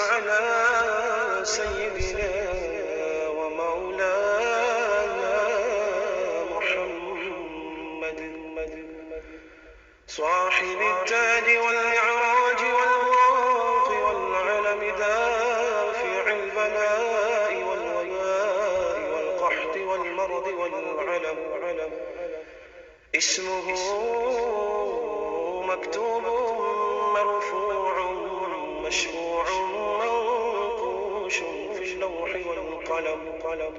على سيدنا ومولانا محمد صاحب التاج والمعراج والبراق والعلم دافع البلاء والوباء والقحط والمرض والعلم اسمه مكتوب مرفوع مشفوع منقوش في اللوح والقلم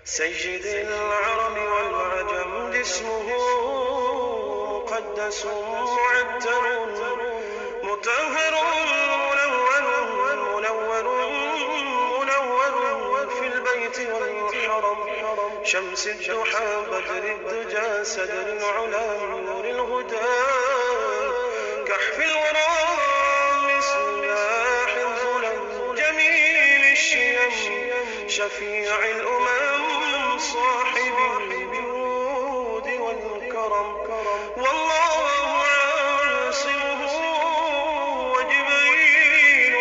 سيد العرب والعجم اسمه مقدس معتر مطهر منور في البيت والحرم شمس الضحى بدر الدجى سدر العلا نور الهدى كحف الورى مصباح الظلم جميل الشيم شفيع الأمم صاحب الجود والكرم والله عاصمه وجبريل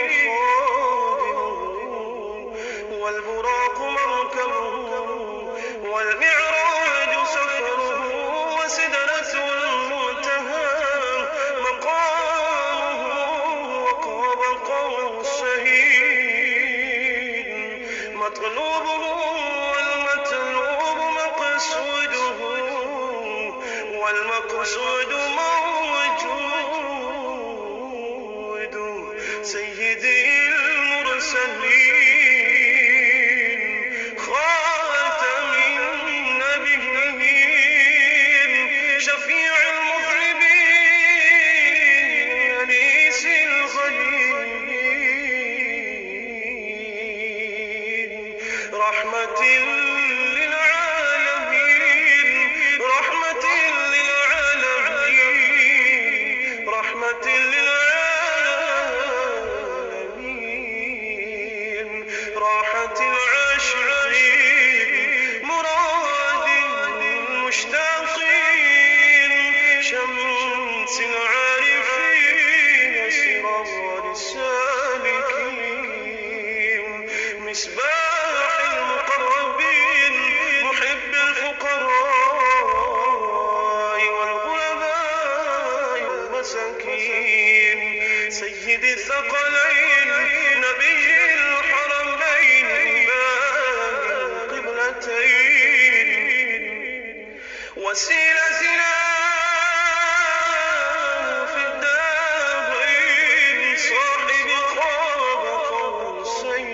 خادمه والبراق مركبه والمعراج سفره وسدرة المنتهى مقامه وقاب قوسين مطلوبه والمطلوب مقصوده والمقصود موجود سيدي المرسلين خاتم النبيين شفيع المذنبين أنيس الغليل رحمة للعالمين رحمة للعالمين رحمة للعالمين راحة العاشقين مراد المشتاقين شمس العارفين سراج السالكين مصباح المقربين محب الفقراء والغرباء والمساكين سيد الثقلين نبي الحرمين إمام القبلتين وسيلتنا في الدارين صاحب قاب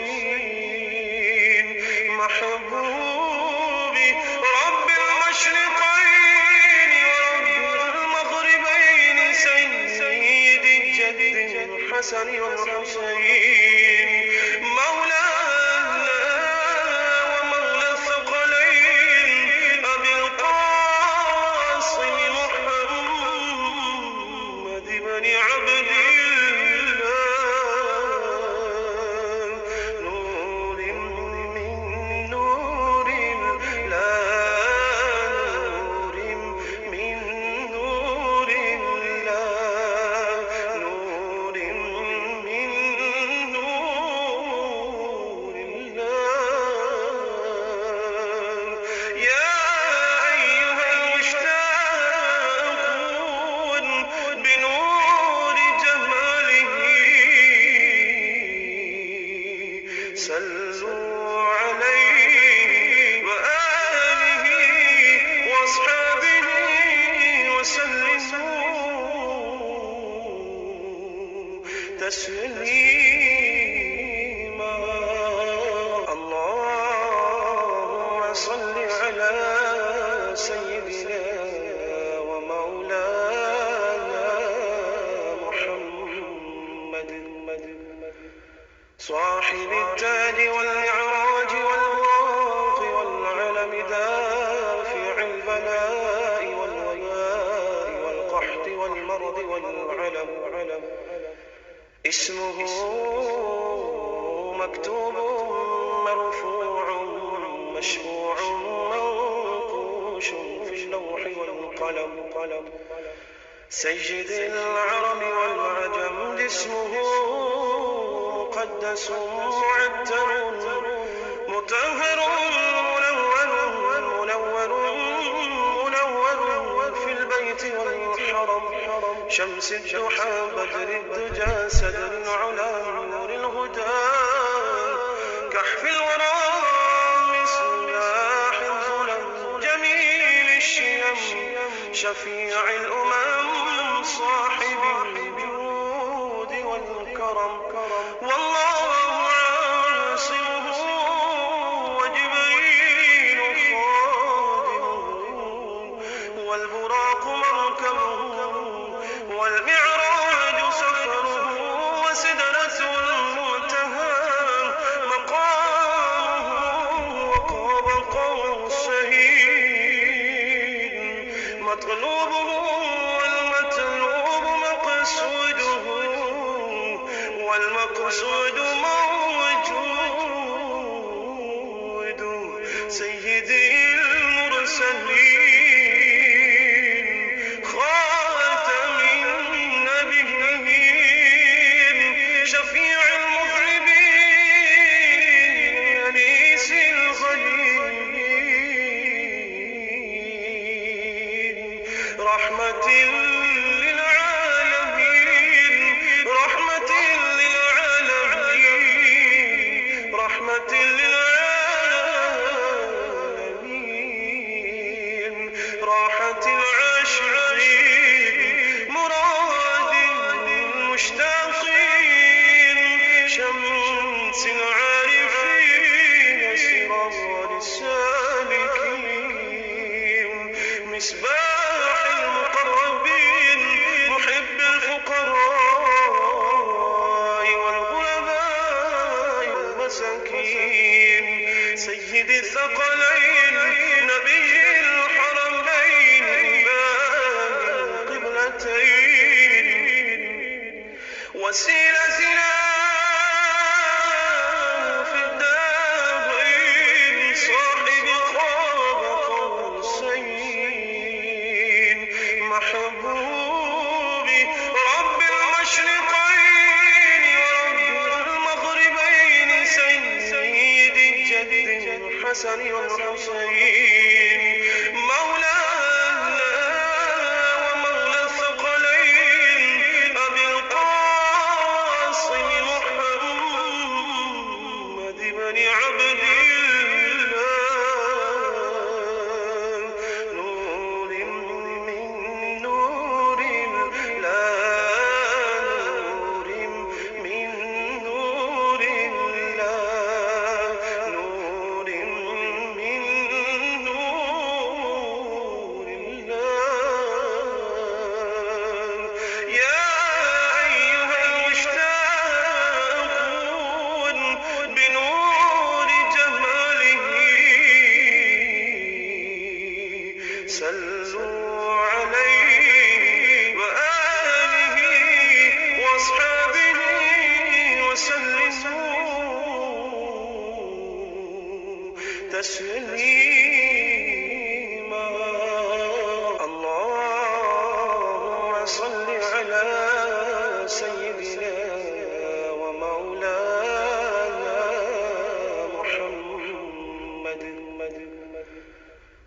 قوسين محبوب رب المشرقين ورب المغربين سيد الجد الحسن والحسين مولانا ومولى الثقلين أبي القاسم محمد بن عبد الله نور من نور الله نور من نور الله نور من نور الله يا أيها المشتاقون بنور جماله صلوا عليه وآله وأصحابه وسلموا تسليما اللهم صل على سيدنا ومولانا محمد صاحب التاج والمعراج والبراق والعلم دافع البلاء والوباء والقحط والمرض والعلم اسمه مكتوب مرفوع مشفوع منقوش في اللوح والقلم سيد العرب والعجم اسمه مقدس معتر مطهر منور في البيت والحرم شمس الضحى بدر الدجى سدر العلا نور الهدى كحف الورى مصباح الظلم جميل الشيم شفيع الأمم صاحب الجود والكرم والله عاصمه وجبريل خادمه والبراق مركبه والمعراج سفره وسدرة المنتهى مقامه وقاب قوسين مطلوبه والمطلوب مقصوده والمقصود موجود سيدي المرسلين خاتم النبيين شفيع المذنبين أنيس الغليل رحمة للعالمين رحمة للعالمين رحمة للعالمين راحة العاشقين مراد المشتاقين شمس العارفين سراج السالكين مصباح المقربين محب الفقراء والغرباء والمساكين سيد الثقلين نبي الحرمين إمام القبلتين وسيلتنا في الدارين صاحب قاب قوسين محبوبي رب المشرقين ورب المغربين سيد الجد الحسن والحسين مولانا ومولى الثقلين أبي القاسم محمد بن عبد الله نور من نور الله نور من نور الله نور من نور الله يا أيها المشتاقون بنور جماله صلوا عليه وآله وأصحابه وسلموا تسليما اللهم صل على سيدنا ومولانا محمد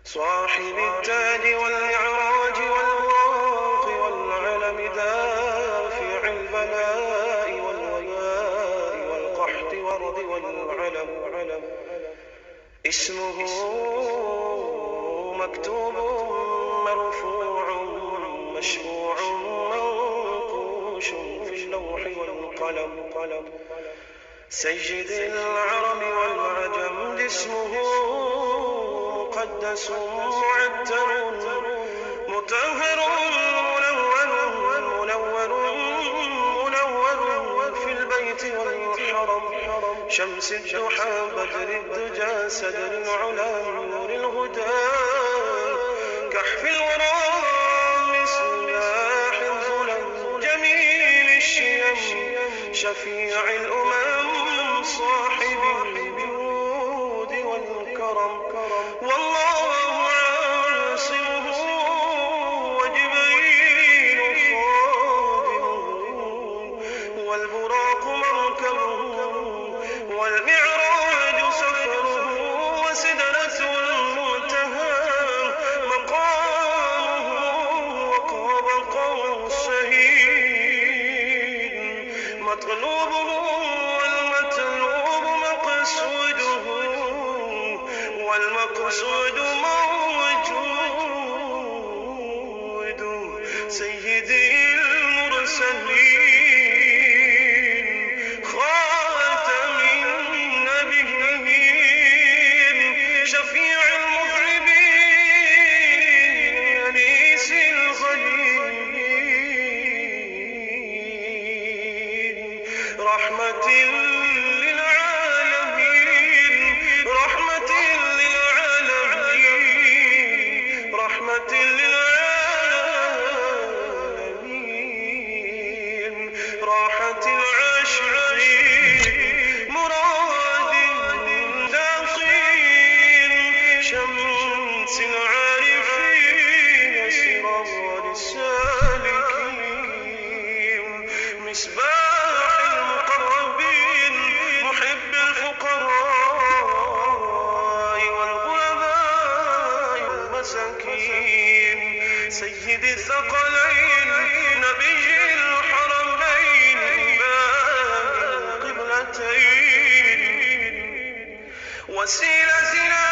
صاحب التاج والمعراج والبراق والعلم دافع البلاء والوباء والقحط والرد والعلم اسمه مكتوب مرفوع مشفوع منقوش في اللوح والقلم سيد العرب والعجم اسمه مقدس معتر مطهر منور في البيت والحرم شمس الضحى بدر الدجى سدر العلا نور الهدى كحف الورى مصباح الظلم جميل الشيم شفيع الأمم صاحب الجود والكرم والله عاصمه وجبريل خادمه والبراق مركبه مطلوبه والمطلوب مقصوده والمقصود موجود سيدي المرسلين خاتم النبيين شفيع المذنبين أنيس الغريبين رحمة للعالمين رحمة للعالمين رحمة للعالمين راحة العاشقين مراد اللاقين شمس العارفين سراج السالكين مصباح المقربين محب الفقراء والغرباء والمساكين سيد الثقلين نبي الحرمين إمام القبلتين وسيلتنا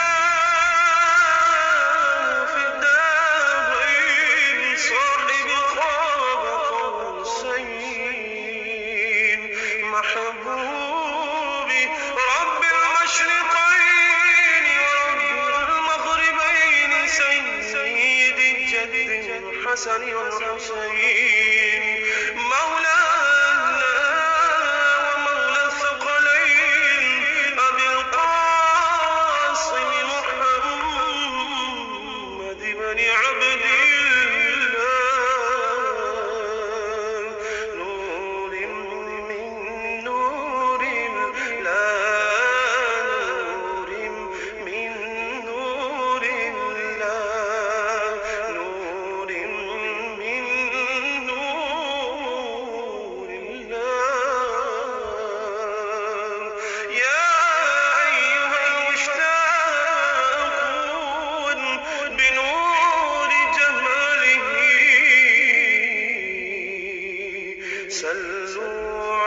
في الدارين صاحب قاب قوسين محبوبي رب المشرقين ورب المغربين سيد الجد الحسن والحسين مولانا ومولى الثقلين أبي القاسم محمد بن عبد الله نور من نور الله نور من نور الله نور من نور الله يا أيها المشتاقون بنور جماله سلوا